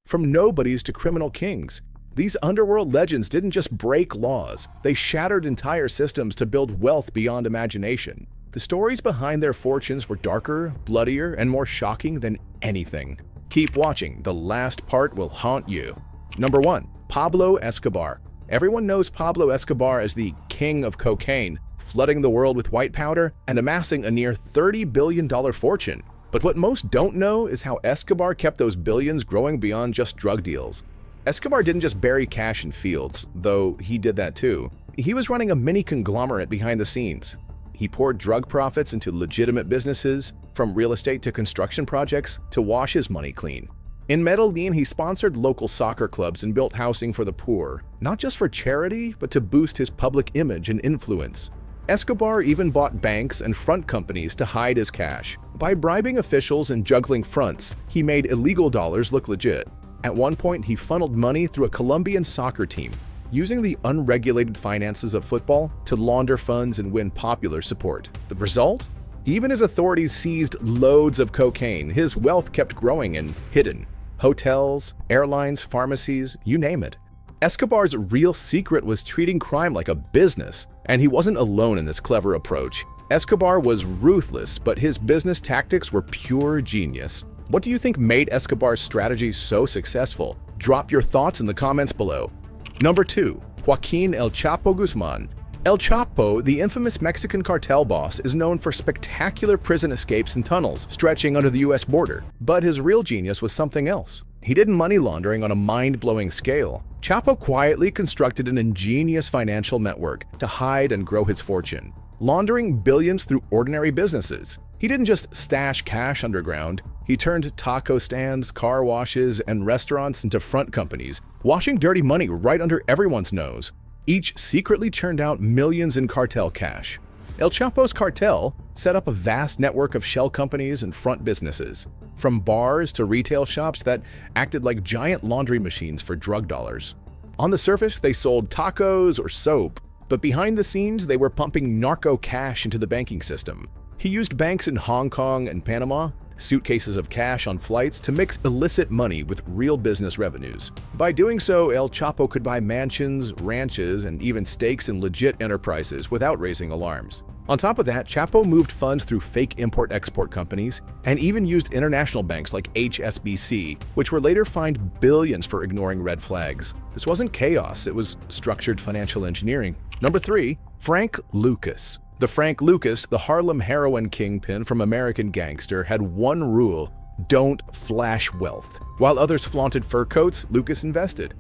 From nobodies to criminal kings, these underworld legends didn't just break laws, they shattered entire systems to build wealth beyond imagination. The stories behind their fortunes were darker, bloodier, and more shocking than anything. Keep watching, the last part will haunt you. Number 1. Pablo Escobar. Everyone knows Pablo Escobar as the king of cocaine, flooding the world with white powder and amassing a near $30 billion fortune. But what most don't know is how Escobar kept those billions growing beyond just drug deals. Escobar didn't just bury cash in fields, though he did that too. He was running a mini conglomerate behind the scenes. He poured drug profits into legitimate businesses, from real estate to construction projects, to wash his money clean. In Medellin, he sponsored local soccer clubs and built housing for the poor, not just for charity, but to boost his public image and influence. Escobar even bought banks and front companies to hide his cash. By bribing officials and juggling fronts, he made illegal dollars look legit. At one point, he funneled money through a Colombian soccer team, using the unregulated finances of football to launder funds and win popular support. The result? Even as authorities seized loads of cocaine, his wealth kept growing and hidden. Hotels, airlines, pharmacies, you name it. Escobar's real secret was treating crime like a business, and he wasn't alone in this clever approach. Escobar was ruthless, but his business tactics were pure genius. What do you think made Escobar's strategy so successful? Drop your thoughts in the comments below. Number 2. Joaquin El Chapo Guzman. El Chapo, the infamous Mexican cartel boss, is known for spectacular prison escapes and tunnels stretching under the US border. But his real genius was something else. He did money laundering on a mind-blowing scale. Chapo quietly constructed an ingenious financial network to hide and grow his fortune, laundering billions through ordinary businesses. He didn't just stash cash underground, he turned taco stands, car washes, and restaurants into front companies, washing dirty money right under everyone's nose. Each secretly churned out millions in cartel cash. El Chapo's cartel set up a vast network of shell companies and front businesses, from bars to retail shops that acted like giant laundry machines for drug dollars. On the surface, they sold tacos or soap, but behind the scenes, they were pumping narco cash into the banking system. He used banks in Hong Kong and Panama, suitcases of cash on flights, to mix illicit money with real business revenues. By doing so, El Chapo could buy mansions, ranches, and even stakes in legit enterprises without raising alarms. On top of that, Chapo moved funds through fake import-export companies and even used international banks like HSBC, which were later fined billions for ignoring red flags. This wasn't chaos, it was structured financial engineering. Number 3. Frank Lucas. The Frank Lucas, the Harlem heroin kingpin from American Gangster, had one rule: don't flash wealth. While others flaunted fur coats, Lucas invested.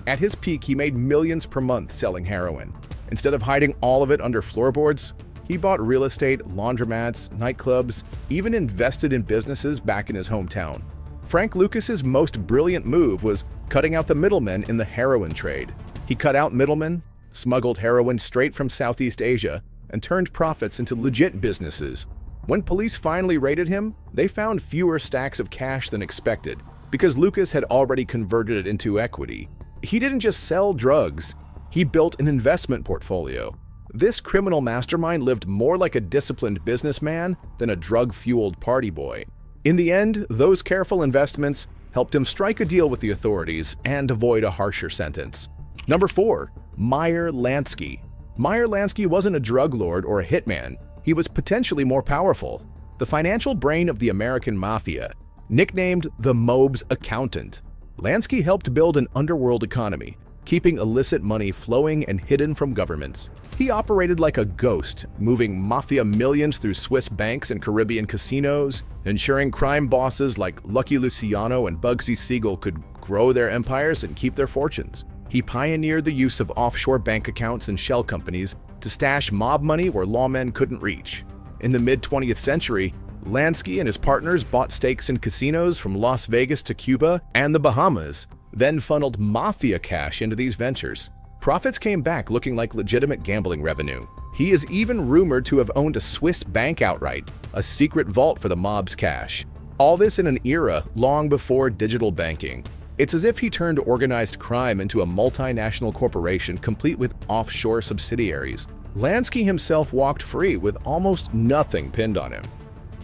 At his peak, he made millions per month selling heroin. Instead of hiding all of it under floorboards, he bought real estate, laundromats, nightclubs, even invested in businesses back in his hometown. Frank Lucas's most brilliant move was cutting out the middlemen in the heroin trade. He cut out middlemen, smuggled heroin straight from Southeast Asia, and turned profits into legit businesses. When police finally raided him, they found fewer stacks of cash than expected, because Lucas had already converted it into equity. He didn't just sell drugs, he built an investment portfolio. This criminal mastermind lived more like a disciplined businessman than a drug-fueled party boy. In the end, those careful investments helped him strike a deal with the authorities and avoid a harsher sentence. Number 4. Meer Lansky. Meer Lansky wasn't a drug lord or a hitman. He was potentially more powerful. The financial brain of the American mafia, nicknamed the Mobe's accountant. Lansky helped build an underworld economy, keeping illicit money flowing and hidden from governments. He operated like a ghost, moving mafia millions through Swiss banks and Caribbean casinos, ensuring crime bosses like Lucky Luciano and Bugsy Siegel could grow their empires and keep their fortunes. He pioneered the use of offshore bank accounts and shell companies to stash mob money where lawmen couldn't reach. In the mid-20th century, Lansky and his partners bought stakes in casinos from Las Vegas to Cuba and the Bahamas, then funneled mafia cash into these ventures. Profits came back looking like legitimate gambling revenue. He is even rumored to have owned a Swiss bank outright, a secret vault for the mob's cash. All this in an era long before digital banking. It's as if he turned organized crime into a multinational corporation complete with offshore subsidiaries. Lansky himself walked free with almost nothing pinned on him.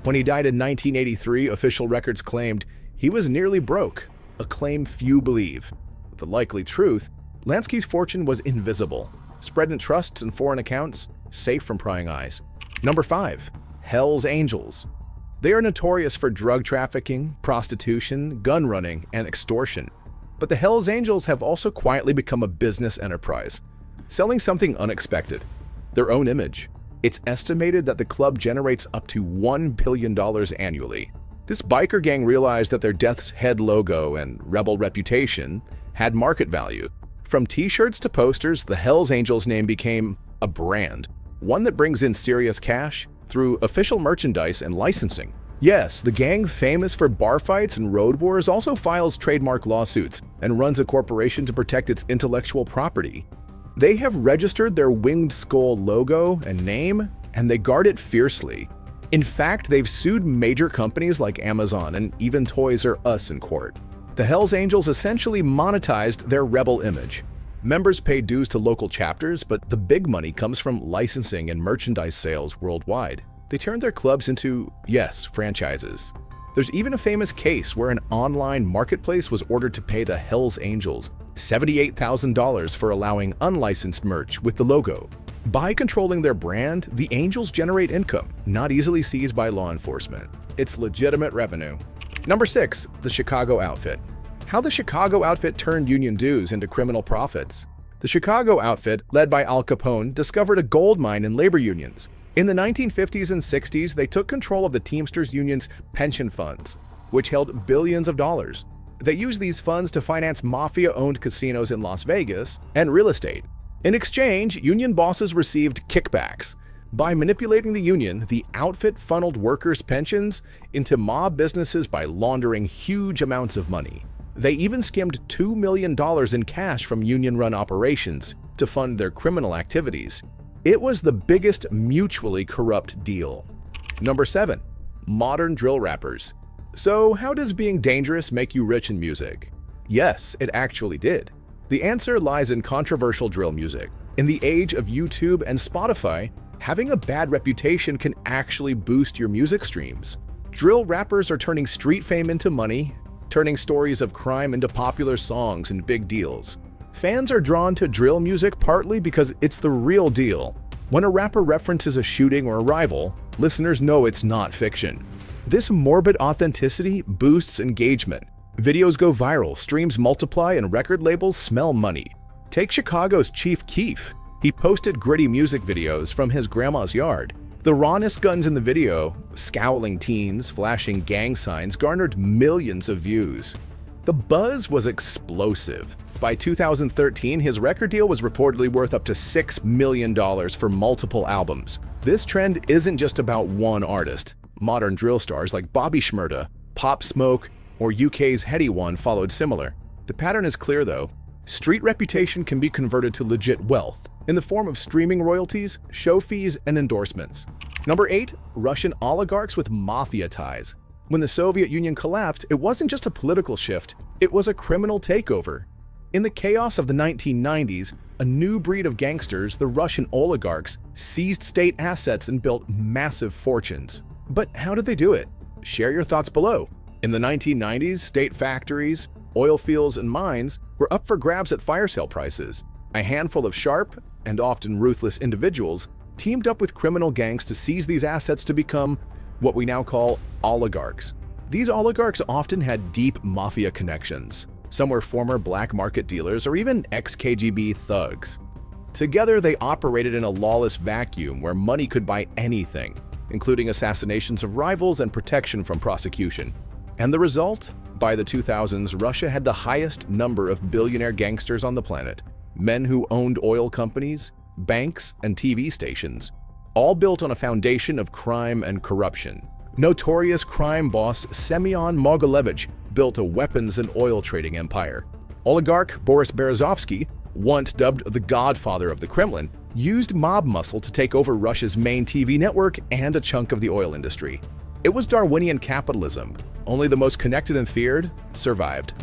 When he died in 1983, official records claimed he was nearly broke. a claim few believe. The likely truth, Lansky's fortune was invisible, spread in trusts and foreign accounts, safe from prying eyes. Number 5. Hell's Angels. They are notorious for drug trafficking, prostitution, gun running, and extortion. But the Hells Angels have also quietly become a business enterprise, selling something unexpected: their own image. It's estimated that the club generates up to $1 billion annually. This biker gang realized that their Death's Head logo and rebel reputation had market value. From t-shirts to posters, the Hells Angels name became a brand, one that brings in serious cash through official merchandise and licensing. Yes, the gang, famous for bar fights and road wars, also files trademark lawsuits and runs a corporation to protect its intellectual property. They have registered their winged skull logo and name, and they guard it fiercely. In fact, they've sued major companies like Amazon and even Toys R Us in court. The Hells Angels essentially monetized their rebel image. Members pay dues to local chapters, but the big money comes from licensing and merchandise sales worldwide. They turned their clubs into, yes, franchises. There's even a famous case where an online marketplace was ordered to pay the Hells Angels $78,000 for allowing unlicensed merch with the logo. By controlling their brand, the Angels generate income, not easily seized by law enforcement. It's legitimate revenue. Number 6. The Chicago Outfit. How the Chicago Outfit turned union dues into criminal profits. The Chicago Outfit, led by Al Capone, discovered a gold mine in labor unions. In the 1950s and 60s, they took control of the Teamsters Union's pension funds, which held billions of dollars. They used these funds to finance mafia-owned casinos in Las Vegas and real estate. In exchange, union bosses received kickbacks. By manipulating the union, the outfit funneled workers' pensions into mob businesses by laundering huge amounts of money. They even skimmed $2 million in cash from union-run operations to fund their criminal activities. It was the biggest mutually corrupt deal. Number 7. Modern drill rappers. So, how does being dangerous make you rich in music? Yes, it actually did. The answer lies in controversial drill music. In the age of YouTube and Spotify, having a bad reputation can actually boost your music streams. Drill rappers are turning street fame into money, turning stories of crime into popular songs and big deals. Fans are drawn to drill music partly because it's the real deal. When a rapper references a shooting or a rival, listeners know it's not fiction. This morbid authenticity boosts engagement. Videos go viral, streams multiply, and record labels smell money. Take Chicago's Chief Keef. He posted gritty music videos from his grandma's yard. The rawness guns in the video, scowling teens, flashing gang signs, garnered millions of views. The buzz was explosive. By 2013, his record deal was reportedly worth up to $6 million for multiple albums. This trend isn't just about one artist. Modern drill stars like Bobby Shmurda, Pop Smoke, or UK's Heady One followed similar. The pattern is clear though. Street reputation can be converted to legit wealth in the form of streaming royalties, show fees, and endorsements. Number 8. Russian oligarchs with mafia ties. When the Soviet Union collapsed, it wasn't just a political shift, it was a criminal takeover. In the chaos of the 1990s, a new breed of gangsters, the Russian oligarchs, seized state assets and built massive fortunes. But how did they do it? Share your thoughts below. In the 1990s, state factories, oil fields, and mines were up for grabs at fire sale prices. A handful of sharp, and often ruthless individuals teamed up with criminal gangs to seize these assets to become what we now call oligarchs. These oligarchs often had deep mafia connections. Some were former black market dealers or even ex-KGB thugs. Together, they operated in a lawless vacuum where money could buy anything, including assassinations of rivals and protection from prosecution. And the result? By the 2000s, Russia had the highest number of billionaire gangsters on the planet. Men who owned oil companies, banks, and TV stations, all built on a foundation of crime and corruption. Notorious crime boss Semyon Mogilevich built a weapons and oil trading empire. Oligarch Boris Berezovsky, once dubbed the godfather of the Kremlin, used mob muscle to take over Russia's main TV network and a chunk of the oil industry. It was Darwinian capitalism. Only the most connected and feared survived.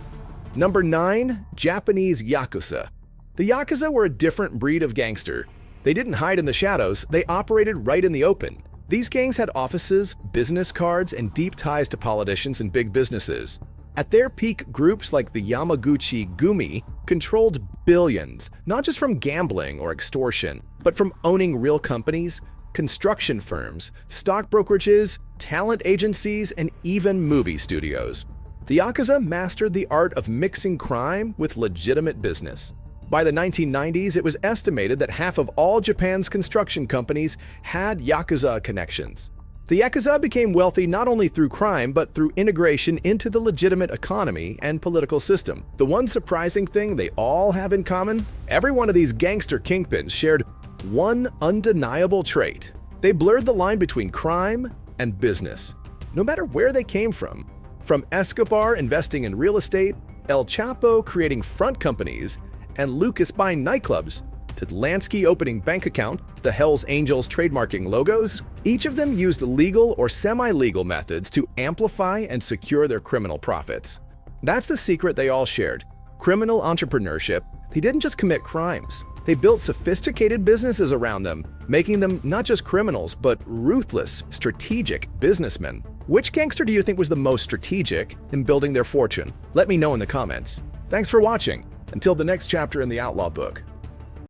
Number 9. Japanese Yakuza. The Yakuza were a different breed of gangster. They didn't hide in the shadows, they operated right in the open. These gangs had offices, business cards, and deep ties to politicians and big businesses. At their peak, groups like the Yamaguchi-gumi controlled billions, not just from gambling or extortion, but from owning real companies, construction firms, stock brokerages, talent agencies, and even movie studios. The Yakuza mastered the art of mixing crime with legitimate business. By the 1990s, it was estimated that half of all Japan's construction companies had Yakuza connections. The Yakuza became wealthy not only through crime, but through integration into the legitimate economy and political system. The one surprising thing they all have in common? Every one of these gangster kingpins shared one undeniable trait. They blurred the line between crime and business, no matter where they came from. From Escobar investing in real estate, El Chapo creating front companies, and Lucas buying nightclubs, to Lansky opening bank account, the Hells Angels trademarking logos, each of them used legal or semi-legal methods to amplify and secure their criminal profits. That's the secret they all shared. Criminal entrepreneurship. They didn't just commit crimes. They built sophisticated businesses around them, making them not just criminals, but ruthless, strategic businessmen. Which gangster do you think was the most strategic in building their fortune? Let me know in the comments. Thanks for watching. Until the next chapter in the Outlaw Book.